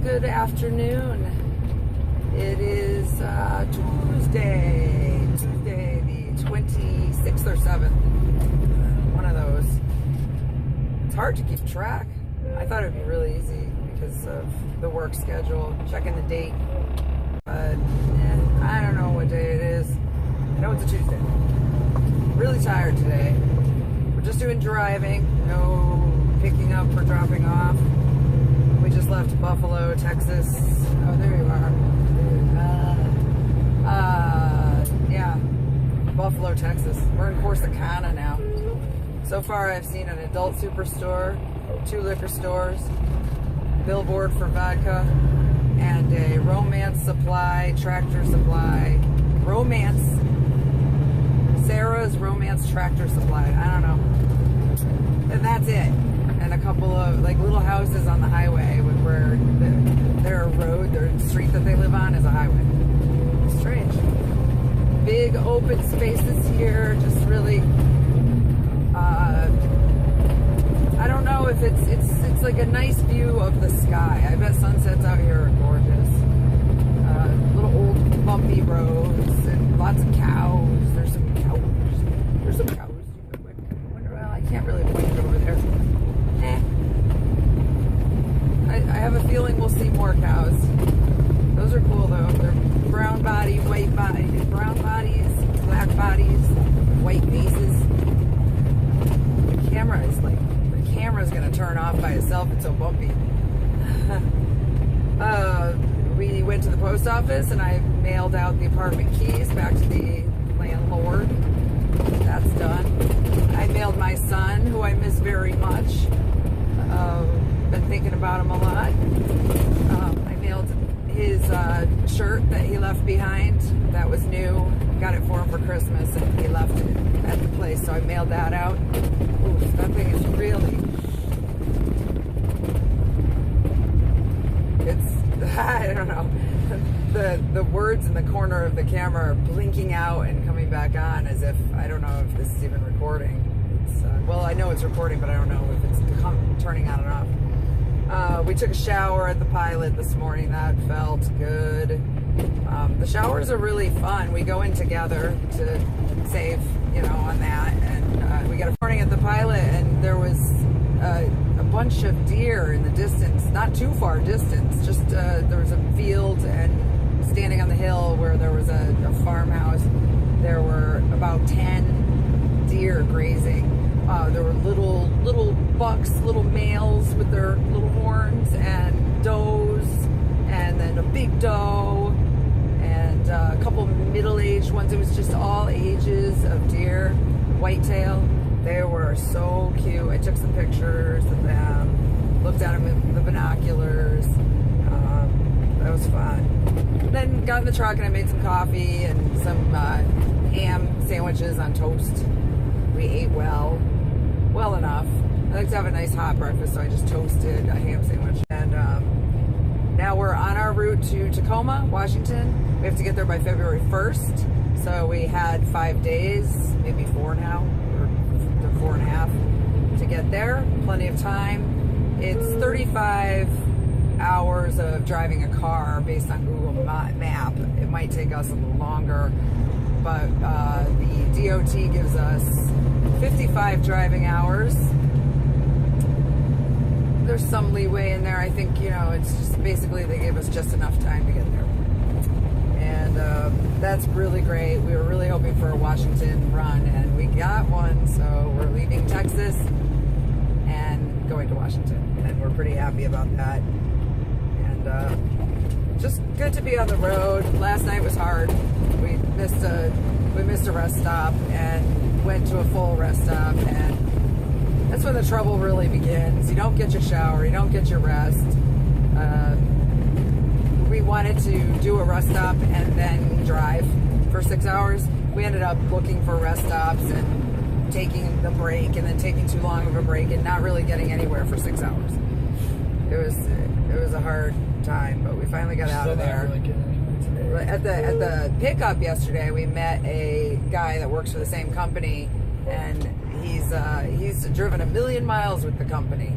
good afternoon. It is Tuesday the 26th or 7th. One of those. It's hard to keep track. I thought it would be really easy because of the work schedule, checking the date. But I don't know what day it is. I know it's a Tuesday. Really tired today. We're just doing driving, no picking up or dropping off. We just left Buffalo, Texas. Oh, there you are. Yeah, Buffalo, Texas. We're in Corsicana now. So far, I've seen an adult superstore, 2 liquor stores, billboard for vodka, and a Romance Supply, Tractor Supply, Sarah's Romance Tractor Supply. I don't know. And that's it. And a couple of like little houses on the highway where their road, their street that they live on is a highway. Strange. Big open spaces here, just really, I don't know if it's like a nice view of the sky. I bet sunsets out here are gorgeous. Little old bumpy roads and lots of cows. There's some cows. Well, I can't really point it over there. I have a feeling we'll see more cows. Those are cool though. They're brown body, white body, brown bodies, black bodies, white faces. The camera's gonna turn off by itself. It's so bumpy. We went to the post office and I mailed out the apartment keys back to the landlord. That's done. I mailed my son, who I miss very much. Been thinking about him a lot. I mailed his shirt that he left behind. That was new. Got it for him for Christmas and he left it at the place, so I mailed that out. Oof, that thing is really... I don't know. The words in the corner of the camera are blinking out and coming back on as if, I don't know if this is even recording. It's, well, I know it's recording, but I don't know if it's turning on and off. We took a shower at the Pilot this morning. That felt good. The showers are really fun. We go in together to save, on that. And we got a morning at the Pilot, and there was a bunch of deer in the distance, not too far distance. Just there was a field, and standing on the hill where there was a farmhouse, there were about 10 deer grazing. There were little bucks, little males with their little horns, and does, and then a big doe, and a couple middle-aged ones. It was just all ages of deer, whitetail. They were so cute. I took some pictures of them, looked at them with the binoculars. That was fun. Then got in the truck and I made some coffee and some ham sandwiches on toast. We ate well enough. I like to have a nice hot breakfast, so I just toasted a ham sandwich. And now we're on our route to Tacoma, Washington. We have to get there by February 1st. So we had 5 days, maybe 4 now, or 4.5 to get there. Plenty of time. It's 35 hours of driving a car based on Google Map. It might take us a little longer, but the DOT gives us 55 driving hours. There's some leeway in there. I think, it's just basically they gave us just enough time to get there. And that's really great. We were really hoping for a Washington run, and we got one. So we're leaving Texas and going to Washington, and we're pretty happy about that. And just good to be on the road. Last night was hard. We missed a rest stop and went to a full rest stop, and that's when the trouble really begins. You don't get your shower, you don't get your rest. We wanted to do a rest stop and then drive for 6 hours. We ended up looking for rest stops and taking the break, and then taking too long of a break and not really getting anywhere for 6 hours. It was a hard time, but we finally got out of there. At the pickup yesterday, we met a guy that works for the same company, and he's driven 1 million miles with the company.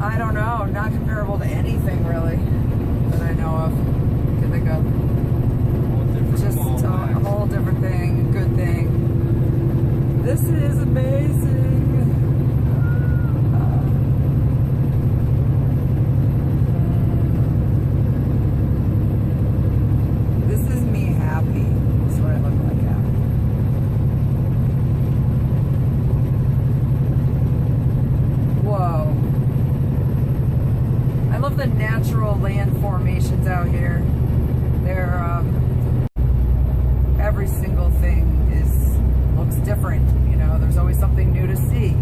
I don't know. not comparable to anything really that I know of. Can think of. Just a whole different thing, a good thing. This is amazing. This is me happy. That's what I look like happy. Whoa. I love the natural land formations out here. They're every single thing looks different, you know, there's always something new to see.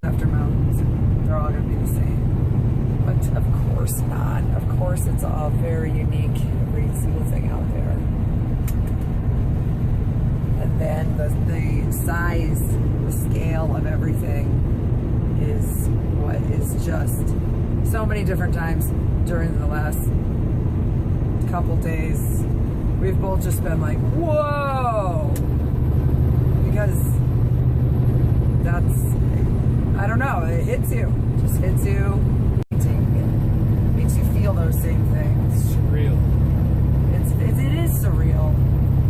After mountains, they're all gonna be the same. But of course not. Of course it's all very unique, every single thing out there. And then the size, the scale of everything is what is just so many different times during the last couple days. We've both just been like, whoa! Because that's, I don't know, it hits you. Just hits you. It makes you feel those same things. It's surreal. It is surreal.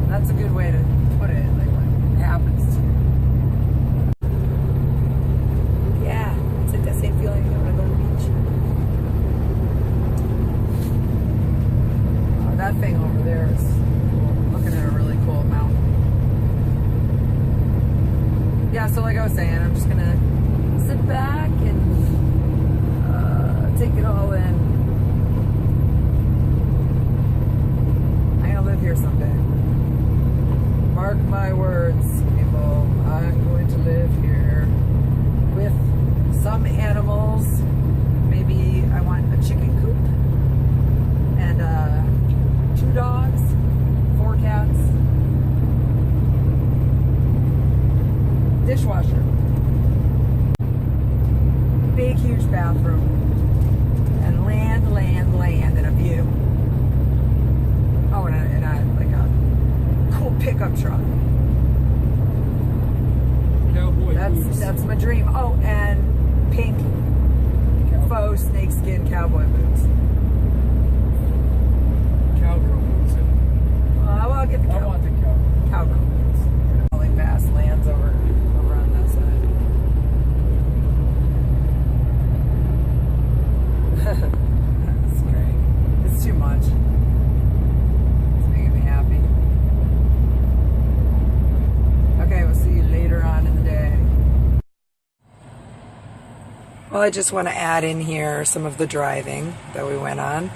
That's a good way to put it, like when it happens to you. Yeah, it's like that same feeling when I go to the beach. That thing over there is looking at a really cool mountain. Yeah, so like I was saying, I'm just gonna sit back and take it all in. I'm gonna live here someday. Mark my words, people. I'm going to live here with some animals. Maybe I want a chicken coop and 2 dogs, 4 cats, dishwasher, big huge bathroom, and land and a view. Oh, and like a cool pickup truck. Cowboy boots. That's my dream. Oh, and pink faux snakeskin cowboy boots. Cowgirl boots. Well, I'll get the I want the cowgirl. cowgirl boots. Only vast lands over on that side. That's great. It's too much. It's making me happy. Okay, we'll see you later on in the day. Well, I just want to add in here some of the driving that we went on.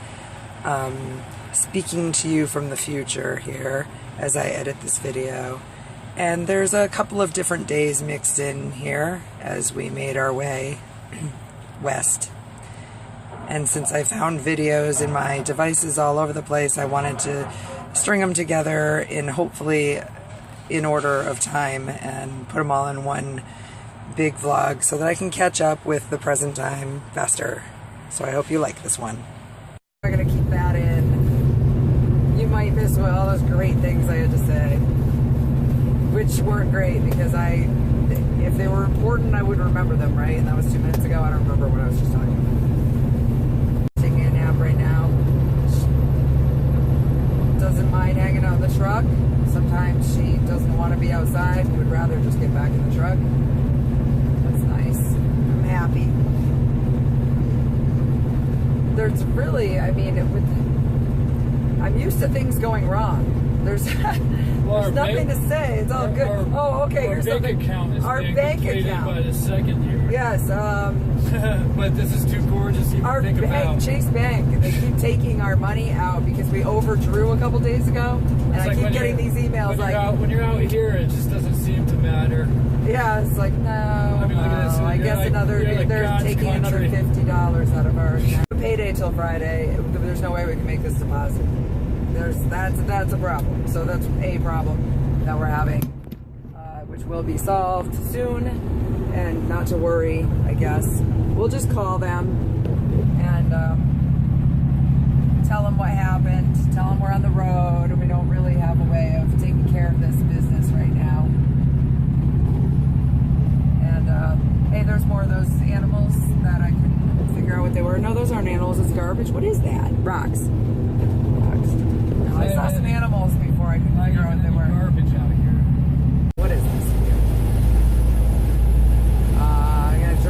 Speaking to you from the future here as I edit this video. And there's a couple of different days mixed in here as we made our way west. And since I found videos in my devices all over the place, I wanted to string them together in hopefully in order of time and put them all in one big vlog so that I can catch up with the present time faster. So I hope you like this one. We're gonna keep that in. You might miss all those great things I had to say, which weren't great because if they were important, I would remember them, right? And that was 2 minutes ago. I don't remember what I was just talking about. Taking a nap right now. Doesn't mind hanging out in the truck. Sometimes she doesn't want to be outside. She would rather just get back in the truck. That's nice. I'm happy. There's really, I mean, I'm used to things going wrong. There's nothing to say. It's all good. Okay. Our bank account is being completed by the second year. Yes. But this is too gorgeous to even think about. Chase Bank, they keep taking our money out because we overdrew a couple days ago, and I keep getting these emails when you're out here, it just doesn't seem to matter. Yeah, it's like no. I mean, look at this. I guess they're taking another $50 out of our account. Payday till Friday. There's no way we can make this deposit. That's a problem. So that's a problem that we're having, which will be solved soon. And not to worry, I guess. We'll just call them and tell them what happened. Tell them we're on the road and we don't really have a way of taking care of this business right now. And hey, there's more of those animals that I couldn't figure out what they were. No, those aren't animals. It's garbage. What is that? Rocks. Rocks. No, I saw some animals before. I couldn't figure out what they were. Garbage out here. What is this? I'm gonna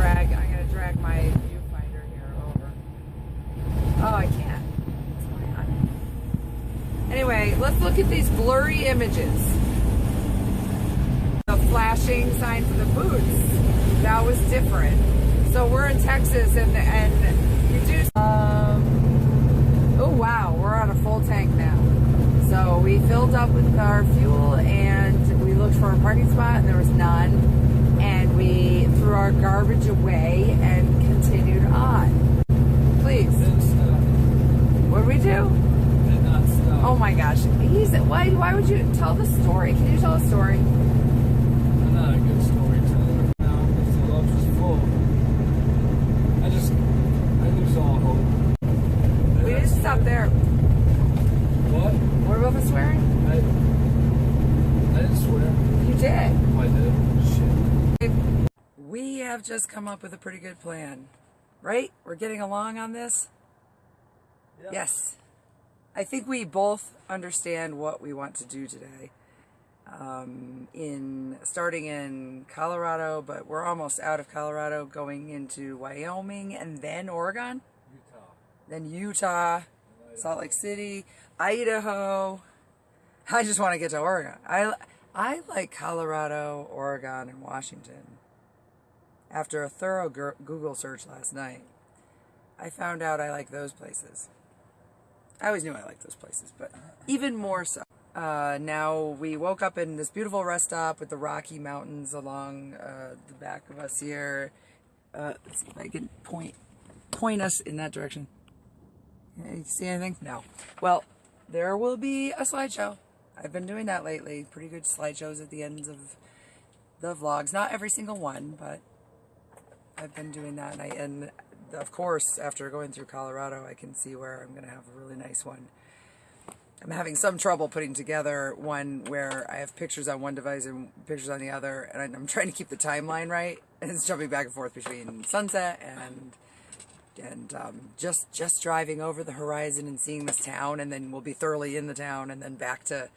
drag my viewfinder here over. Oh, I can't. What's going on? Anyway, let's look at these blurry images. The flashing sign for the boots. That was different. So we're in Texas, and you do. Oh wow, we're on a full tank now. So we filled up with our fuel, and we looked for a parking spot, and there was none. And we threw our garbage away and continued on. Please. Didn't stop. What did we do? Did not stop. Oh my gosh. Why would you tell the story? Can you tell a story? I'm not a good storyteller now because the love is full. I lose all hope. We didn't stop there. What? What about the swearing? I didn't swear. You did. Oh, I did? Shit. We have just come up with a pretty good plan, right? We're getting along on this? Yeah. Yes. I think we both understand what we want to do today. Starting in Colorado, but we're almost out of Colorado, going into Wyoming and then Oregon, Utah. then Utah, Salt Lake City, Idaho. I just want to get to Oregon. I like Colorado, Oregon, and Washington. After a thorough Google search last night, I found out I like those places. I always knew I liked those places, but even more so. Now we woke up in this beautiful rest stop with the Rocky Mountains along the back of us here. Let's see if I can point us in that direction. You see anything? No. Well, there will be a slideshow. I've been doing that lately. Pretty good slideshows at the ends of the vlogs. Not every single one, but I've been doing that. And of course, after going through Colorado, I can see where I'm going to have a really nice one. I'm having some trouble putting together one where I have pictures on one device and pictures on the other, and I'm trying to keep the timeline right, and it's jumping back and forth between sunset and just driving over the horizon and seeing this town, and then we'll be thoroughly in the town, and then back to.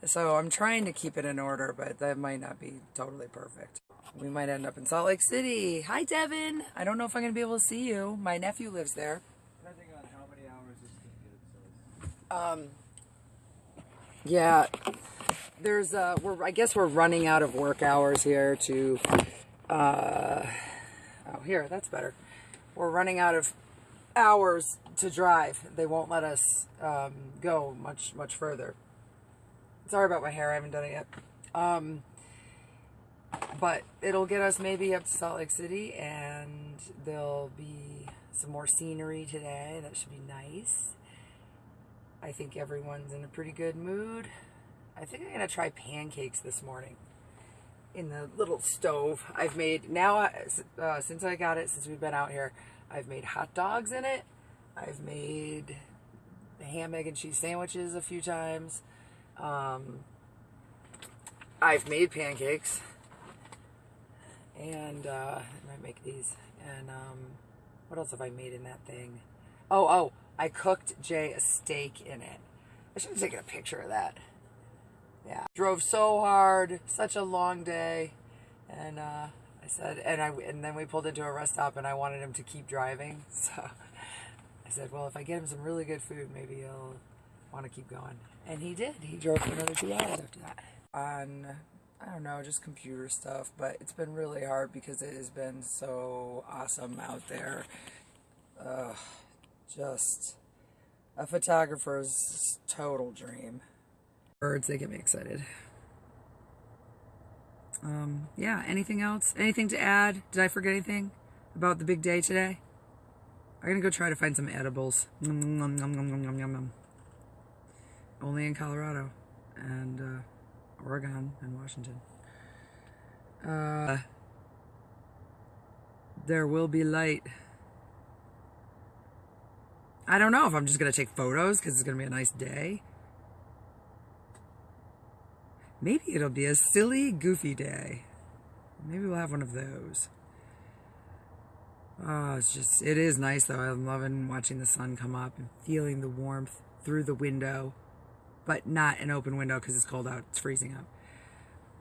So I'm trying to keep it in order, but that might not be totally perfect. We might end up in Salt Lake City. Hi, Devin. I don't know if I'm going to be able to see you. My nephew lives there. Depending on how many hours this thing gets. Yeah, there's I guess we're running out of work hours here to oh, here, that's better. We're running out of hours to drive. They won't let us go much further. Sorry about my hair, I haven't done it yet. But it'll get us maybe up to Salt Lake City, and there'll be some more scenery today. That should be nice. I think everyone's in a pretty good mood. I think I'm going to try pancakes this morning in the little stove. I've made, now, since I got it, since we've been out here, I've made hot dogs in it. I've made ham, egg, and cheese sandwiches a few times. I've made pancakes. And I might make these. And what else have I made in that thing? Oh, I cooked Jay a steak in it. I should have taken a picture of that. Yeah. Drove so hard, such a long day. And I said, and then we pulled into a rest stop, and I wanted him to keep driving. So I said, well, if I get him some really good food, maybe he'll want to keep going. And he did. He drove for another 2 hours after that. On, I don't know, just computer stuff. But it's been really hard because it has been so awesome out there. Just a photographer's total dream. Birds, they get me excited. Yeah, anything else? Anything to add? Did I forget anything about the big day today? I'm gonna go try to find some edibles. Only in Colorado and Oregon and Washington. There will be light. I don't know if I'm just going to take photos because it's going to be a nice day. Maybe it'll be a silly, goofy day. Maybe we'll have one of those. Oh, it is nice though. I'm loving watching the sun come up and feeling the warmth through the window, but not an open window because it's cold out. It's freezing out.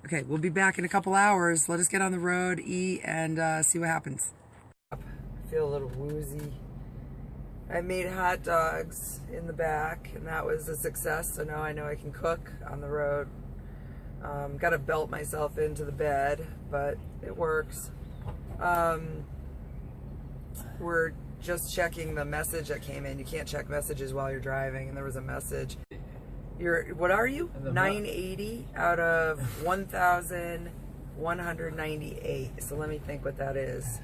Okay, we'll be back in a couple hours. Let us get on the road, eat, and see what happens. I feel a little woozy. I made hot dogs in the back, and that was a success. So now I know I can cook on the road. Got to belt myself into the bed, but it works. We're just checking the message that came in. You can't check messages while you're driving, and there was a message. What are you? 980 out of 1,198. So let me think what that is.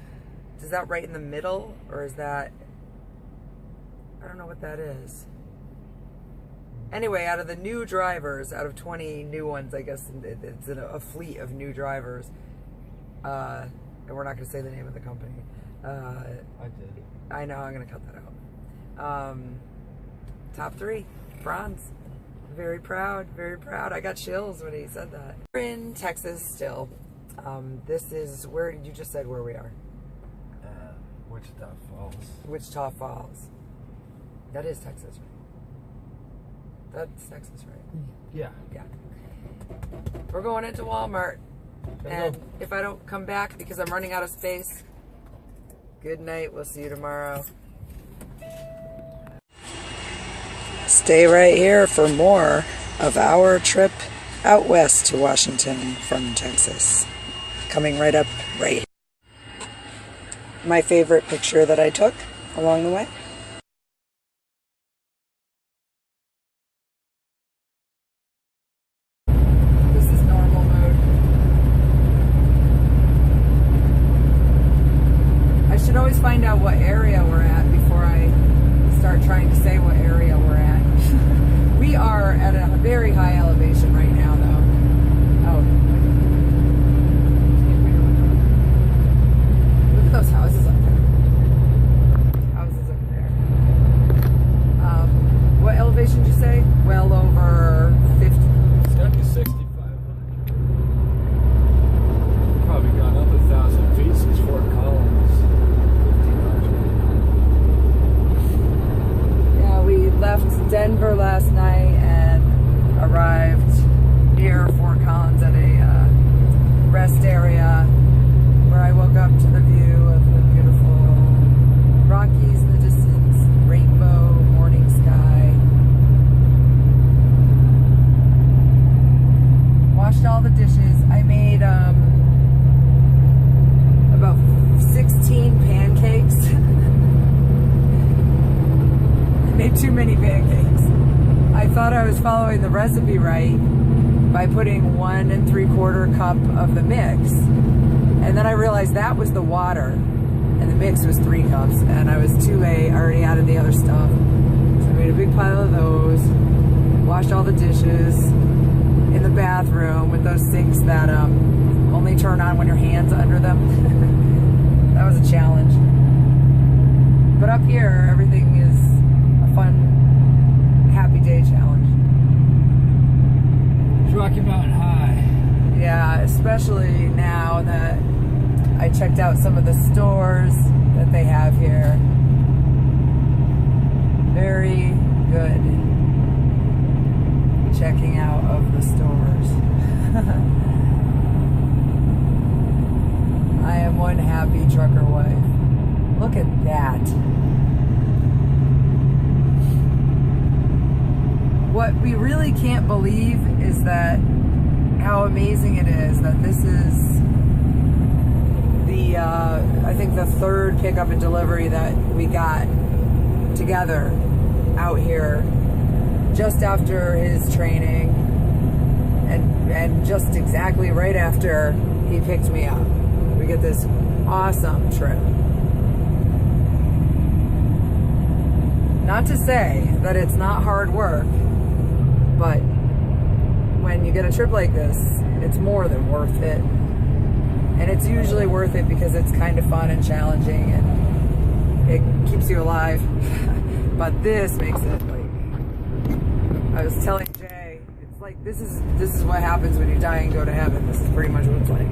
Is that right in the middle, or is that... I don't know what that is. Anyway, out of the new drivers, out of 20 new ones, I guess it's a fleet of new drivers. And we're not going to say the name of the company. I did. I know, I'm going to cut that out. Top 3, bronze. Very proud, very proud. I got chills when he said that. We're in Texas still. This is where, you just said where we are. Wichita Falls. Wichita Falls. That is Texas, right? That's Texas, right? Yeah. Yeah. We're going into Walmart. And if I don't come back because I'm running out of space, good night. We'll see you tomorrow. Stay right here for more of our trip out west to Washington from Texas. Coming right up right here. My favorite picture that I took along the way. This is normal mode. I should always find out what area we're at before I start trying to say what area we're at. We are at a very high elevation right now, though. Oh. Look at those houses up there. Houses up there. What elevation did you say? Well over 50. It's got to be 6,500. Probably gone up 1,000 feet since Fort Collins. 1,500. Yeah, we left Denver last night and arrived near Fort Collins at a rest area where I woke up to the view of the beautiful Rockies in the distance, rainbow, morning sky. Washed all the dishes. I made about 16 pancakes. I made too many pancakes. I thought I was following the recipe right by putting 1 3/4 cup of the mix. And then I realized that was the water and the mix was 3 cups, and I was too late. I already added the other stuff. So I made a big pile of those, washed all the dishes in the bathroom with those sinks that only turn on when your hand's under them. That was a challenge. But up here, everything is a fun, happy day challenge. It's Rocky Mountain High. Yeah, especially now that I checked out some of the stores that they have here. Very good checking out of the stores. I am one happy trucker wife. Look at that. What we really can't believe is that how amazing it is that this is the, I think the 3rd pickup and delivery that we got together out here just after his training and just exactly right after he picked me up. We get this awesome trip. Not to say that it's not hard work, but when you get a trip like this, it's more than worth it. And it's usually worth it because it's kind of fun and challenging and it keeps you alive. But this makes it like, I was telling Jay, it's like this is what happens when you die and go to heaven. This is pretty much what it's like.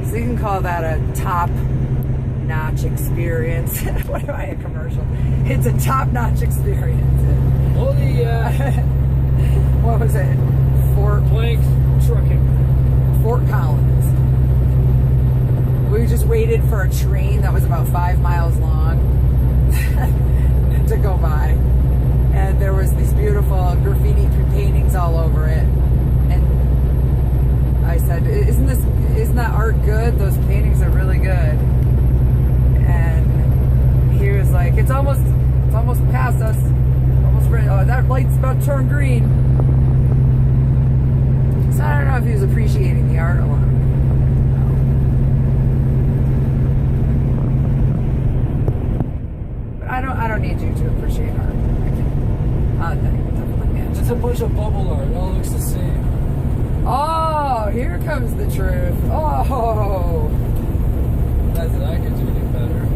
So you can call that a top-notch experience. What am I, a commercial? It's a top-notch experience. Oh, What was it? Plank trucking. Fort Collins. We just waited for a train that was about 5 miles long to go by. And there was these beautiful graffiti paintings all over it. And I said, isn't that art good? Those paintings are really good. And he was like, it's almost past us. Almost ready. Oh, that light's about to turn green. So I don't know if he was appreciating the art a lot. But I don't need you to appreciate art. It's a bunch of bubble art. It all looks the same. Oh, here comes the truth. Oh. Not that I could do any better.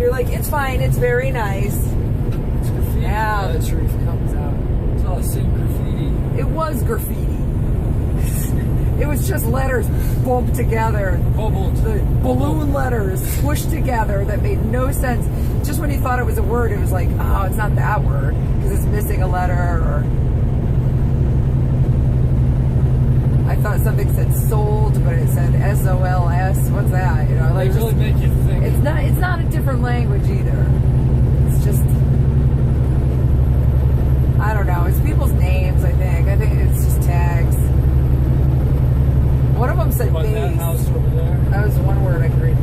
You're like, it's fine. It's very nice. It's graffiti. Now the truth comes out. It's all the same graffiti. It was graffiti. It was just letters bumped together. Bubbled. The balloon letters squished together that made no sense. Just when you thought it was a word, it was like, oh, it's not that word because it's missing a letter. Or I thought something said sold, but it said SOLS. What's that? You know, like They really make you think. It's not a different language either. It's just, I don't know. It's people's names. I think it's just tags. One of them said What, base. that house over there? That was one word I could read.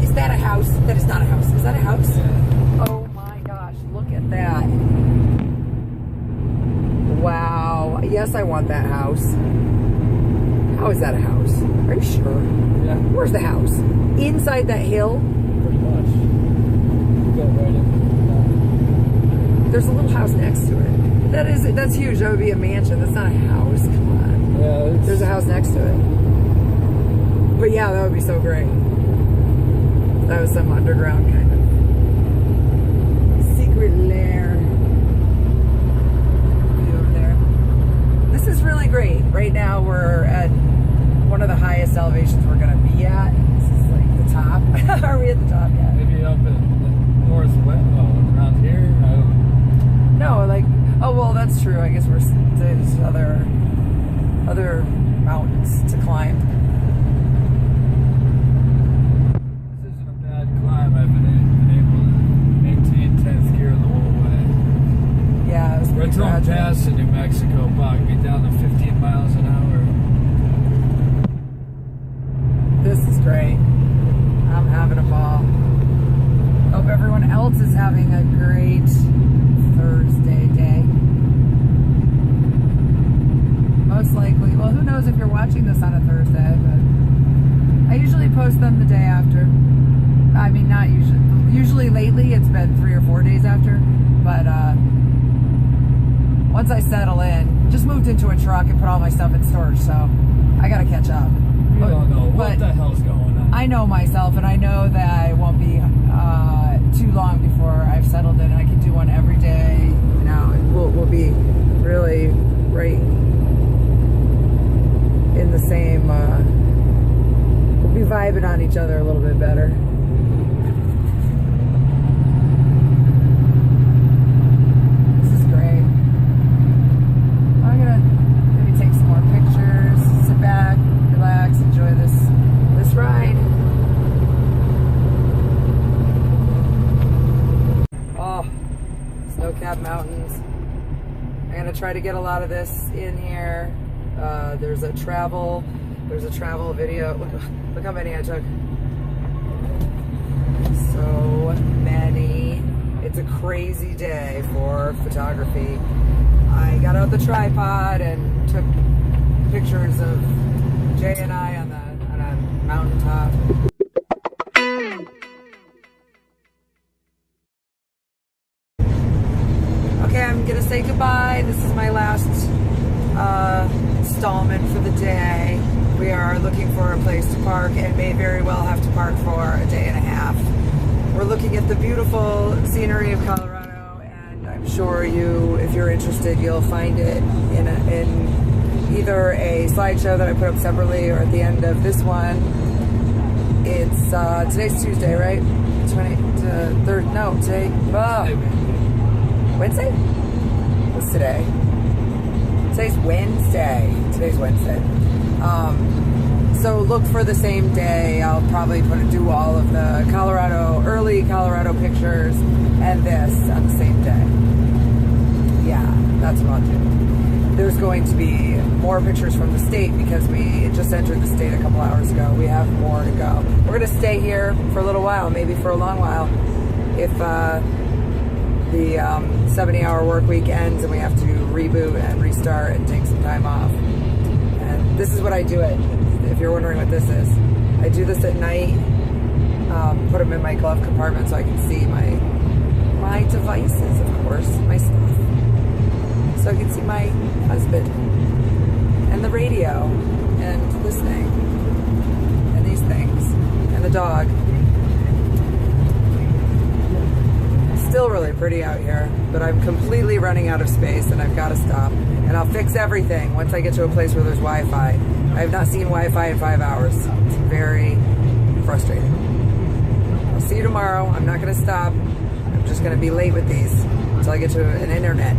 Is that a house? That is not a house. Is that a house? Yeah. Oh my gosh, look at that. Wow. Yes, I want that house. How is that a house? Are you sure? Yeah. Where's the house? Inside that hill? Pretty much. Go right in. There's a little house next to it. That's huge. That would be a mansion. That's not a house. Come on. Yeah, There's a house next to it. But yeah, that would be so great. That was some underground kind of secret lair. Over there. This is really great. Right now we're at one of the highest elevations we're going to be at. This is like the top. Are we at the top yet? maybe up in the northwest, around here. I don't know. No, like, oh well, that's true. I guess there's other mountains to climb. This isn't a bad climb. I've been able to maintain 10th gear the whole way. Yeah, it was pretty Raton gradual. Pass in New Mexico bogged me down to 15 miles an hour. This is great. I'm having a ball. Hope everyone else is having a great Thursday day. Most likely. Well, who knows if you're watching this on a Thursday, but I usually post them the day after. I mean, not usually. Usually lately it's been 3 or 4 days after, but once I settle in, just moved into a truck and put all my stuff in storage, so I gotta catch up. You don't know what But the hell's going on. I know myself, and I know that it won't be too long before I've settled in. I can do one every day. You know, we'll be really right in the same. We'll be vibing on each other a little bit better. This is great. I'm gonna maybe take some more pictures, sit back, relax, enjoy this ride. Oh, snow-capped mountains. I'm gonna try to get a lot of this in here. There's a travel video. Look how many I took. So many. It's a crazy day for photography. I got out the tripod and took pictures of Jay and I on a mountaintop. Okay, I'm gonna say goodbye. This is my last installment for the day. We are looking for a place to park and may very well have to park for a day and a half. We're looking at the beautiful scenery of Colorado, and I'm sure if you're interested, you'll find it in either a slideshow that I put up separately or at the end of this one. It's today's Tuesday, right? 3rd. No, today. Wednesday? What's today? Today's Wednesday. So look for the same day. I'll probably do all of the early Colorado pictures and this on the same day. Yeah, that's what I'll do. There's going to be more pictures from the state because we just entered the state a couple hours ago. We have more to go. We're going to stay here for a little while, maybe for a long while, if the 70-hour work week ends and we have to reboot and restart and take some time off. And this is what I do it. If you're wondering what this is, I do this at night. Put them in my glove compartment so I can see my devices, of course, my stuff. So I can see my husband and the radio and this thing and these things and the dog. Still really pretty out here, but I'm completely running out of space and I've got to stop. And I'll fix everything once I get to a place where there's Wi-Fi. I have not seen Wi-Fi in 5 hours. It's very frustrating. I'll see you tomorrow. I'm not going to stop. I'm just going to be late with these until I get to an internet.